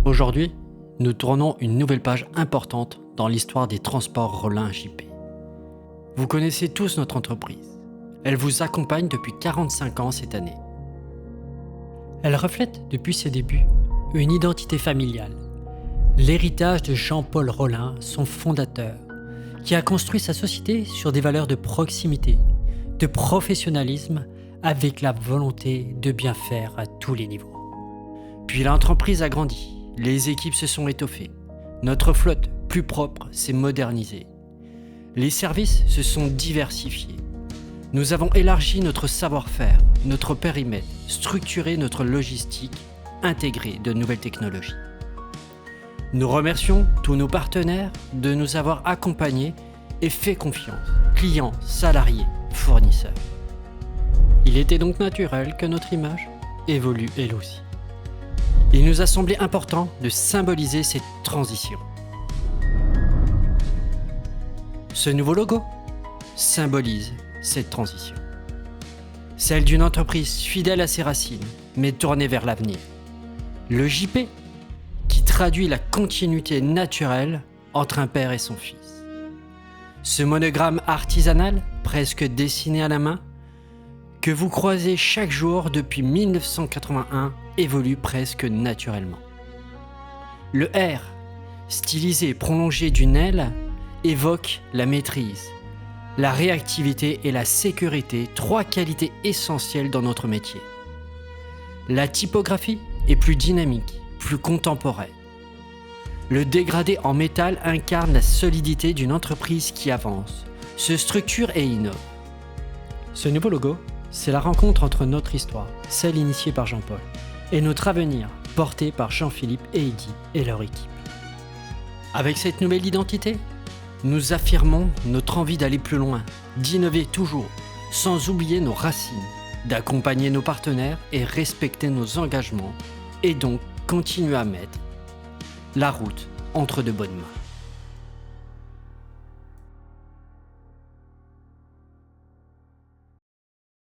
Aujourd'hui, nous tournons une nouvelle page importante dans l'histoire des transports Rollin JP. Vous connaissez tous notre entreprise. Elle vous accompagne depuis 45 ans cette année. Elle reflète depuis ses débuts une identité familiale, l'héritage de Jean-Paul Rollin, son fondateur, qui a construit sa société sur des valeurs de proximité, de professionnalisme, avec la volonté de bien faire à tous les niveaux. Puis l'entreprise a grandi, les équipes se sont étoffées, notre flotte plus propre s'est modernisée. Les services se sont diversifiés. Nous avons élargi notre savoir-faire, notre périmètre, structuré notre logistique, intégré de nouvelles technologies. Nous remercions tous nos partenaires de nous avoir accompagnés et fait confiance, clients, salariés, fournisseurs. Il était donc naturel que notre image évolue elle aussi. Il nous a semblé important de symboliser cette transition. Ce nouveau logo symbolise cette transition. Celle d'une entreprise fidèle à ses racines, mais tournée vers l'avenir. Le JP, qui traduit la continuité naturelle entre un père et son fils. Ce monogramme artisanal, presque dessiné à la main, que vous croisez chaque jour depuis 1981, évolue presque naturellement. Le R, stylisé et prolongé d'une aile, évoque la maîtrise, la réactivité et la sécurité, trois qualités essentielles dans notre métier. La typographie est plus dynamique, plus contemporaine. Le dégradé en métal incarne la solidité d'une entreprise qui avance, se structure et innove. Ce nouveau logo, c'est la rencontre entre notre histoire, celle initiée par Jean-Paul, et notre avenir, porté par Jean-Philippe et Eddy et leur équipe. Avec cette nouvelle identité, nous affirmons notre envie d'aller plus loin, d'innover toujours, sans oublier nos racines, d'accompagner nos partenaires et respecter nos engagements, et donc continuer à mettre la route entre de bonnes mains.